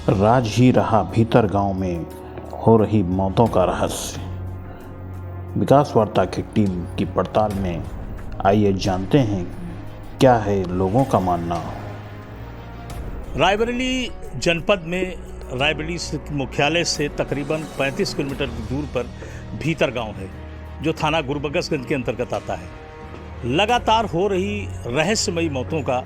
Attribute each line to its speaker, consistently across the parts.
Speaker 1: राज ही रहा भीतर गांव में हो रही मौतों का रहस्य। विकास वार्ता की टीम की पड़ताल में आइए जानते हैं क्या है लोगों का मानना।
Speaker 2: रायबरेली जनपद में रायबरेली मुख्यालय से तकरीबन 35 किलोमीटर दूर पर भीतर गांव है जो थाना गुरबगसगंज के अंतर्गत आता है। लगातार हो रही रहस्यमयी मौतों का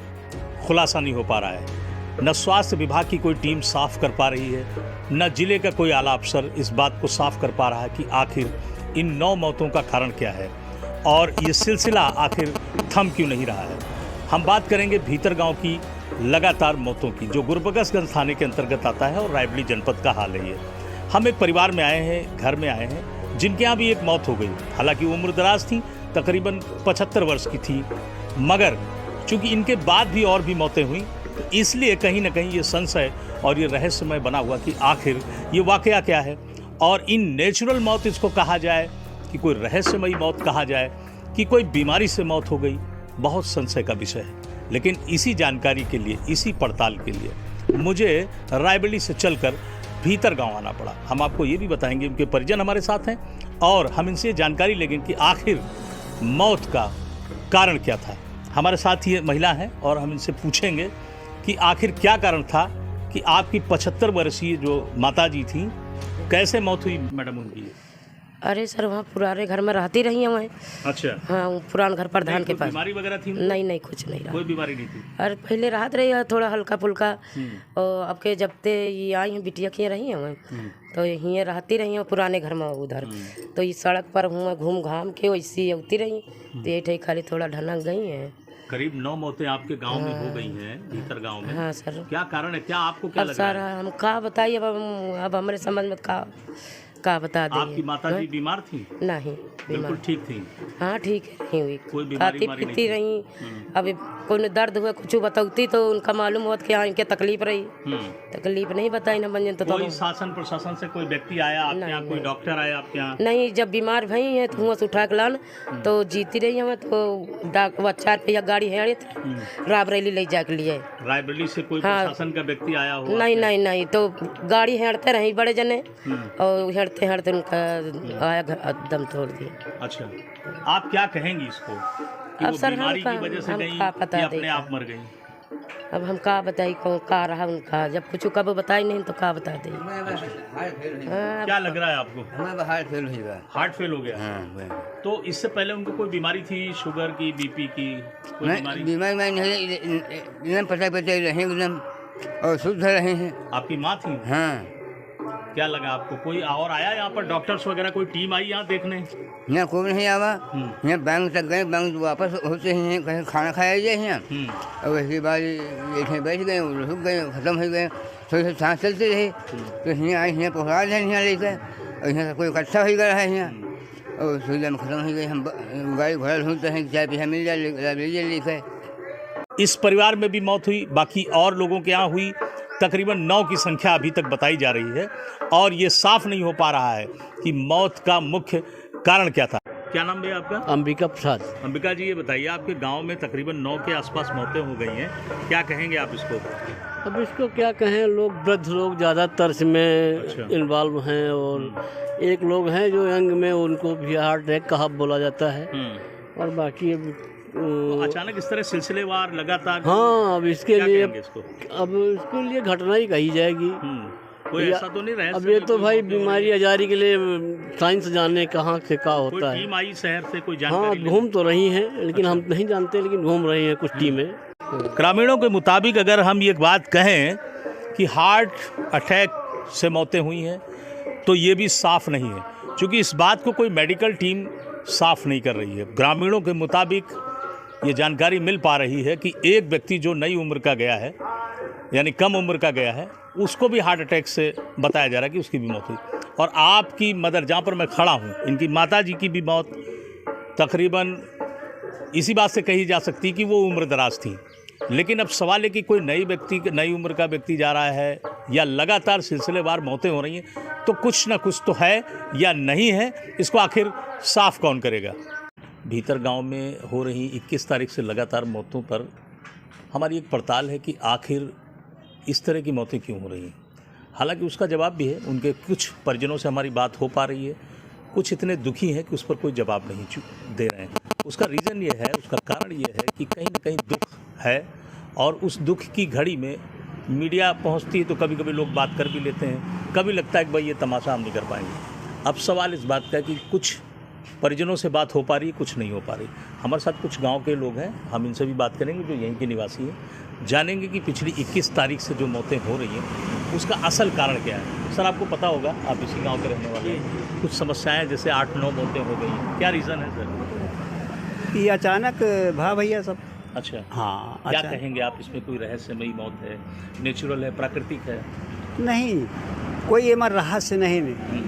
Speaker 2: खुलासा नहीं हो पा रहा है। न स्वास्थ्य विभाग की कोई टीम साफ कर पा रही है, न जिले का कोई आला अफसर इस बात को साफ कर पा रहा है कि आखिर इन 9 मौतों का कारण क्या है और ये सिलसिला आखिर थम क्यों नहीं रहा है। हम बात करेंगे भीतर गांव की लगातार मौतों की जो गुरबगसगंज थाने के अंतर्गत आता है और रायबरेली जनपद का हाल है ये। हम एक परिवार में आए हैं, घर में आए हैं जिनके यहाँ भी एक मौत हो गई। हालांकि उम्र दराज थी, तकरीबन 75 वर्ष की थी, मगर चूंकि इनके बाद भी और भी मौतें हुई तो इसलिए कहीं ना कहीं ये संशय और ये रहस्यमय बना हुआ कि आखिर ये वाकया क्या है। और इन नेचुरल मौत इसको कहा जाए कि कोई रहस्यमयी मौत कहा जाए कि कोई बीमारी से मौत हो गई, बहुत संशय का विषय है। लेकिन इसी जानकारी के लिए, इसी पड़ताल के लिए मुझे रायबरेली से चलकर भीतर गांव आना पड़ा। हम आपको ये भी बताएंगे, उनके परिजन हमारे साथ हैं और हम इनसे जानकारी लेंगे कि आखिर मौत का कारण क्या था। हमारे साथ ये महिला हैं और हम इनसे पूछेंगे कि आखिर क्या कारण था कि आपकी 75 वर्षीय जो माताजी थी, कैसे मौत हुई मैडम उनकी?
Speaker 3: अरे सर, वहाँ पुराने घर में रहती रही हूँ मैं।
Speaker 2: अच्छा।
Speaker 3: हाँ, पुरान घर प्रधान के पास।
Speaker 2: बीमारी वगैरह थी?
Speaker 3: नहीं, कुछ नहीं रहा।
Speaker 2: कोई बीमारी नहीं थी?
Speaker 3: अरे पहले राहत रही है थोड़ा हल्का फुल्का। और अब के जब ते ये आई हैं बिटिया की रही हैं तो यहीं रहती रही हैं पुराने घर में उधर। तो इस सड़क पर हूँ घूम घाम के वैसी होती रही तो ये ठे खाली थोड़ा ढनक गई हैं।
Speaker 2: करीब 9 मौतें आपके गांव में हो गई हैं, भीतर गांव में।
Speaker 3: हाँ सर।
Speaker 2: क्या कारण है, क्या आपको क्या लग
Speaker 3: सर
Speaker 2: रहा है?
Speaker 3: हम क्या बताइए, अब हमारे समझ में का बता दें।
Speaker 2: आपकी माताजी बीमार थी?
Speaker 3: नहीं,
Speaker 2: बिल्कुल ठीक थी?
Speaker 3: हाँ ठीक है, नहीं हुई।
Speaker 2: कोई बीमारी
Speaker 3: खाती पीती रही। अब कोई दर्द हुआ कुछ बताती तो उनका मालूम हुआ कि हाँ इनके तकलीफ रही। तकलीफ नहीं बताई ना बन तो
Speaker 2: कोई शासन प्रशासन से कोई व्यक्ति आया आपके यहाँ, कोई डॉक्टर आया आपके यहाँ?
Speaker 3: नहीं, जब बीमार भई है तो वहाँ से उठा के लान तो जीती रही हमें तो 4 पहिया गाड़ी है रायबरेली ले जाके लिए।
Speaker 2: रायबरेली से कोई प्रशासन का व्यक्ति आया हो?
Speaker 3: नहीं, तो गाड़ी हेड़ते रही बड़े जने और हेड़ते उनका आया दम तोड़ दिया।
Speaker 2: अच्छा, आप क्या कहेंगे इसको कि
Speaker 3: अब
Speaker 2: वो
Speaker 3: सर
Speaker 2: बीमारी की वजह से गई कि अपने आप मर गई?
Speaker 3: अब हम का बताई कौन का रहा उनका, जब कुछ कब बताई नहीं तो का बता दे।
Speaker 2: क्या लग रहा है आपको?
Speaker 4: हार्ट फेल हो गया।
Speaker 2: हार्ट फेल हो गया?
Speaker 4: हाँ।
Speaker 2: तो इससे पहले उनको कोई बीमारी थी, शुगर की, बीपी की, कोई बीमारी?
Speaker 4: बीमारी मैं नहीं, एकदम पता रहे एकदम और शुद्ध रहे हैं।
Speaker 2: आपकी माँ थी?
Speaker 4: हाँ।
Speaker 2: क्या लगा आपको, कोई और आया यहाँ पर, डॉक्टर्स वगैरह कोई टीम आई यहाँ देखने?
Speaker 4: यहाँ कोई नहीं आवा। यहाँ बैंक तक गए, बैंक वापस होते हैं कहीं खाना खाया जाए यहाँ और उसके बाद ये बैठ गए, रुक गए, खत्म हो गए। थोड़ी सी सांस चलती रही तो यहाँ आए, यहाँ पहुँचा दें यहाँ लेकर और यहाँ से कोई इकट्ठा हो गया है यहाँ और सुविधा में खत्म हो गई। हम गाड़ी घोड़ा ढूंढते हैं चाय पिया मिल जाए लीजिए लेकर।
Speaker 2: इस परिवार में भी मौत हुई, बाकी और लोगों के यहाँ हुई। तकरीबन 9 की संख्या अभी तक बताई जा रही है और ये साफ नहीं हो पा रहा है कि मौत का मुख्य कारण क्या था। क्या नाम है आपका?
Speaker 5: अंबिका प्रसाद।
Speaker 2: अंबिका जी, ये बताइए, आपके गांव में तकरीबन 9 के आसपास मौतें हो गई हैं, क्या कहेंगे आप इसको?
Speaker 5: अब इसको क्या कहें, लोग वृद्ध लोग ज़्यादातर इसमें इन्वॉल्व हैं और एक लोग हैं जो यंग में, उनको भी हार्ट अटैक का बोला जाता है और बाकी
Speaker 2: तो अचानक इस तरह सिलसिलेवार लगातार।
Speaker 5: हाँ, अब इसके लिए
Speaker 2: इसको
Speaker 5: लिए घटना ही कही जाएगी।
Speaker 2: कोई ऐसा तो नहीं रहा?
Speaker 5: अब ये तो भाई बीमारी आजारी के लिए साइंस जाने कहाँ से क्या होता है।
Speaker 2: टीम आई शहर से कोई
Speaker 5: हाँ,
Speaker 2: जानकारी?
Speaker 5: घूम तो रही हैं लेकिन हम नहीं जानते, लेकिन घूम रही हैं कुछ टीमें।
Speaker 2: ग्रामीणों के मुताबिक अगर हम ये बात कहें कि हार्ट अटैक से मौतें हुई हैं तो ये भी साफ नहीं है, क्योंकि इस बात को कोई मेडिकल टीम साफ नहीं कर रही है। ग्रामीणों के मुताबिक ये जानकारी मिल पा रही है कि एक व्यक्ति जो नई उम्र का गया है, यानी कम उम्र का गया है, उसको भी हार्ट अटैक से बताया जा रहा है कि उसकी भी मौत हुई। और आपकी मदर, जहाँ पर मैं खड़ा हूँ, इनकी माताजी की भी मौत तकरीबन इसी बात से कही जा सकती है कि वो उम्र दराज थी। लेकिन अब सवाल है कि कोई नई उम्र का व्यक्ति जा रहा है या लगातार सिलसिलेवार मौतें हो रही हैं, तो कुछ ना कुछ तो है या नहीं है, इसको आखिर साफ कौन करेगा। भीतर गांव में हो रही 21 तारीख से लगातार मौतों पर हमारी एक पड़ताल है कि आखिर इस तरह की मौतें क्यों हो रही हैं। हालांकि उसका जवाब भी है, उनके कुछ परिजनों से हमारी बात हो पा रही है, कुछ इतने दुखी हैं कि उस पर कोई जवाब नहीं दे रहे हैं। उसका रीज़न ये है, उसका कारण ये है कि कहीं ना कहीं दुख है, और उस दुख की घड़ी में मीडिया पहुंचती है तो कभी कभी लोग बात कर भी लेते हैं, कभी लगता है कि भाई ये तमाशा हम नहीं कर पाएंगे। अब सवाल इस बात का है कि कुछ परिजनों से बात हो पा रही है, कुछ नहीं हो पा रही। हमारे साथ कुछ गांव के लोग हैं, हम इनसे भी बात करेंगे जो यहीं के निवासी हैं, जानेंगे कि पिछली 21 तारीख से जो मौतें हो रही हैं उसका असल कारण क्या है। सर, आपको पता होगा, आप इसी गांव के रहने वाले हैं, कुछ समस्याएं जैसे 8-9 मौतें हो गई हैं, क्या रीज़न है सर?
Speaker 6: ये अचानक भा भैया सब।
Speaker 2: अच्छा,
Speaker 6: हाँ,
Speaker 2: क्या
Speaker 6: अच्छा।
Speaker 2: कहेंगे आप, इसमें कोई रहस्यमयी मौत है, नेचुरल है, प्राकृतिक है?
Speaker 6: नहीं, कोई ये मर रहस्य नहीं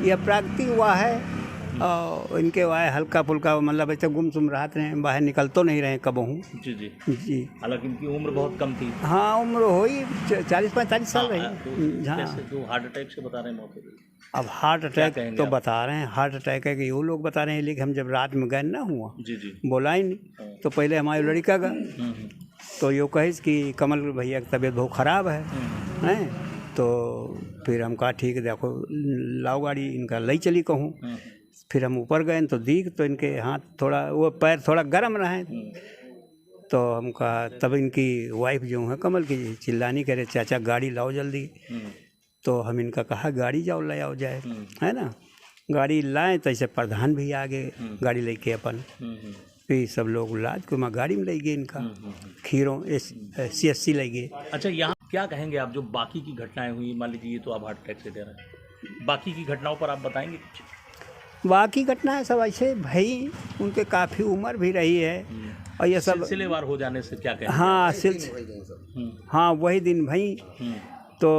Speaker 6: ये प्राकृतिक हुआ है। और इनके हुआ है हल्का फुल्का, मतलब ऐसे गुमसुम रहते हैं, बाहर निकल तो नहीं रहे कबहू।
Speaker 2: जी जी
Speaker 6: जी
Speaker 2: हालांकि इनकी उम्र बहुत कम थी।
Speaker 6: हाँ, उम्र हो ही 40-45 साल रही। हाँ,
Speaker 2: जैसे जो हार्ट अटैक से बता रहे हैं मौत हो गई।
Speaker 6: अब हार्ट अटैक
Speaker 2: कहेंगे
Speaker 6: तो
Speaker 2: आप?
Speaker 6: बता रहे हैं, हार्ट अटैक है कि वो लोग बता रहे हैं, लेकिन हम जब रात में गए ना हुआ,
Speaker 2: जी जी
Speaker 6: बोला ही नहीं। तो पहले हमारी लड़का का तो यो कहिस कि कमल भैया की तबीयत बहुत ख़राब है, हैं। तो फिर हम कहा ठीक है, देखो लाओ गाड़ी, इनका लई चली कहूँ। फिर हम ऊपर गए तो देख तो इनके हाथ थोड़ा, वो पैर थोड़ा गर्म रहे। तो हम कहा, तब इनकी वाइफ जो है कमल की चिल्लानी करे, चाचा गाड़ी लाओ जल्दी। तो हम इनका कहा गाड़ी जाओ ले आओ जाए, है ना। गाड़ी लाए तो ऐसे प्रधान भी आ गए गाड़ी लेके अपन। फिर सब लोग लाद को मैं गाड़ी में ले गए, इनका खीरों CSC ले गए।
Speaker 2: अच्छा, यहाँ क्या कहेंगे आप, जो बाकी की घटनाएं हुई, मान लीजिए ये तो आप हार्ट अटैक से दे रहे हैं, बाकी की घटनाओं पर आप बताएंगे कुछ?
Speaker 6: बाकी घटनाएं सब ऐसे भाई, उनके काफ़ी उम्र भी रही है और ये सब
Speaker 2: सिलसिलेवार हो जाने से क्या कहेंगे?
Speaker 6: हाँ, हाँ वही दिन भाई। तो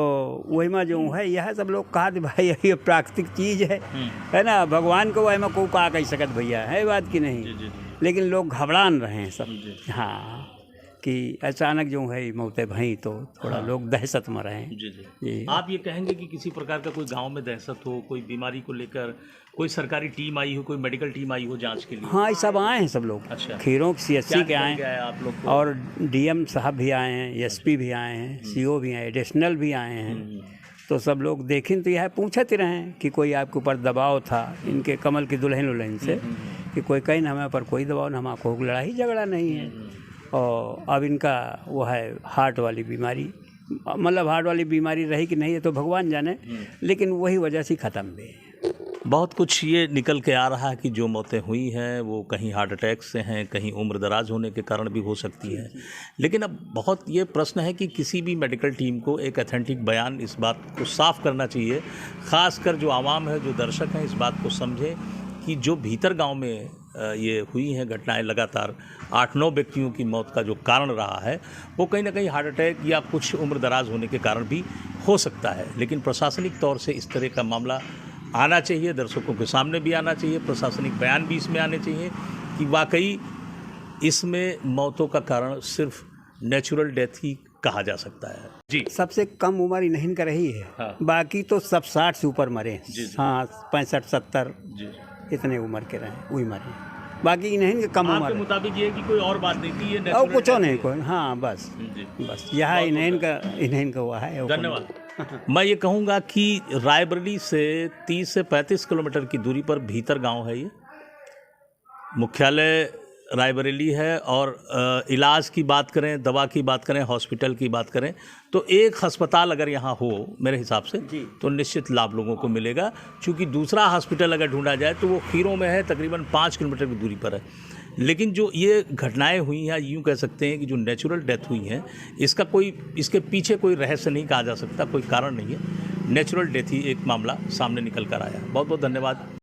Speaker 6: वही में जो है यह सब लोग कहा भाई ये प्राकृतिक चीज़ है ना, भगवान को वही में को कहा कह सकत भैया, है बात की नहीं।
Speaker 2: जी।
Speaker 6: लेकिन लोग घबरान रहे हैं सब। हाँ, कि अचानक जो है मौतें भई तो थोड़ा लोग दहशत में रहे हैं।
Speaker 2: जी। आप ये कहेंगे कि किसी प्रकार का कोई गांव में दहशत हो, कोई बीमारी को लेकर कोई सरकारी टीम आई हो, कोई मेडिकल टीम आई हो जांच के लिए?
Speaker 6: हाँ, ये सब आए हैं सब लोग।
Speaker 2: अच्छा।
Speaker 6: खीरों CSC के आए
Speaker 2: क्या है आप लोग को?
Speaker 6: और DM साहब भी आए हैं, SP भी आए हैं, CO भी आए, एडिशनल भी आए हैं। तो सब लोग देखें तो यह पूछते रहे कि कोई आपके ऊपर दबाव था इनके कमल की दुल्हन से, कि कोई कहीं ना हमें पर कोई दबाव ना, हमारा कोई लड़ाई झगड़ा नहीं है। और अब इनका वो है हार्ट वाली बीमारी, मतलब हार्ट वाली बीमारी रही कि नहीं है तो भगवान जाने, लेकिन वही वजह से ख़त्म भी है।
Speaker 2: बहुत कुछ ये निकल के आ रहा है कि जो मौतें हुई हैं वो कहीं हार्ट अटैक से हैं, कहीं उम्र दराज होने के कारण भी हो सकती है। लेकिन अब बहुत ये प्रश्न है कि किसी भी मेडिकल टीम को एक ऑथेंटिक बयान इस बात को साफ करना चाहिए, ख़ासकर जो आवाम है, जो दर्शक हैं, इस बात को समझें कि जो भीतर गांव में ये हुई हैं घटनाएं, लगातार 8-9 व्यक्तियों की मौत का जो कारण रहा है वो कहीं ना कहीं हार्ट अटैक या कुछ उम्र दराज होने के कारण भी हो सकता है। लेकिन प्रशासनिक तौर से इस तरह का मामला आना चाहिए, दर्शकों के सामने भी आना चाहिए, प्रशासनिक बयान भी इसमें आने चाहिए कि वाकई इसमें मौतों का कारण सिर्फ नेचुरल डेथ ही कहा जा सकता है। जी,
Speaker 6: सबसे कम उम्र इन्हीं का रही है।
Speaker 2: हाँ।
Speaker 6: बाकी तो सब 60 से ऊपर मरे। हाँ, 65-70
Speaker 2: जी।
Speaker 6: इतने उम्र के रहे, वही मरे। बाकी इन्हीं के कम उम्र
Speaker 2: आपके
Speaker 6: है।
Speaker 2: मुताबिक ये कि कोई और बात नहीं थी, ये
Speaker 6: और
Speaker 2: natural
Speaker 6: कुछ
Speaker 2: death
Speaker 6: नहीं
Speaker 2: है।
Speaker 6: कोई। हाँ, बस
Speaker 2: जी।
Speaker 6: बस यह इन्हीं का हुआ है।
Speaker 2: धन्यवाद। मैं ये कहूँगा कि रायबरेली से 30 से 35 किलोमीटर की दूरी पर भीतर गांव है ये। मुख्यालय रायबरेली है और इलाज की बात करें, दवा की बात करें, हॉस्पिटल की बात करें तो एक अस्पताल अगर यहाँ हो मेरे हिसाब से तो निश्चित लाभ लोगों को मिलेगा। क्योंकि दूसरा हॉस्पिटल अगर ढूंढा जाए तो वो खीरों में है, तकरीबन 5 किलोमीटर की दूरी पर है। लेकिन जो ये घटनाएं हुई हैं, यूँ कह सकते हैं कि जो नेचुरल डेथ हुई हैं, इसके पीछे कोई रहस्य नहीं कहा जा सकता, कोई कारण नहीं है। नेचुरल डेथ ही एक मामला सामने निकल कर आया। बहुत बहुत धन्यवाद।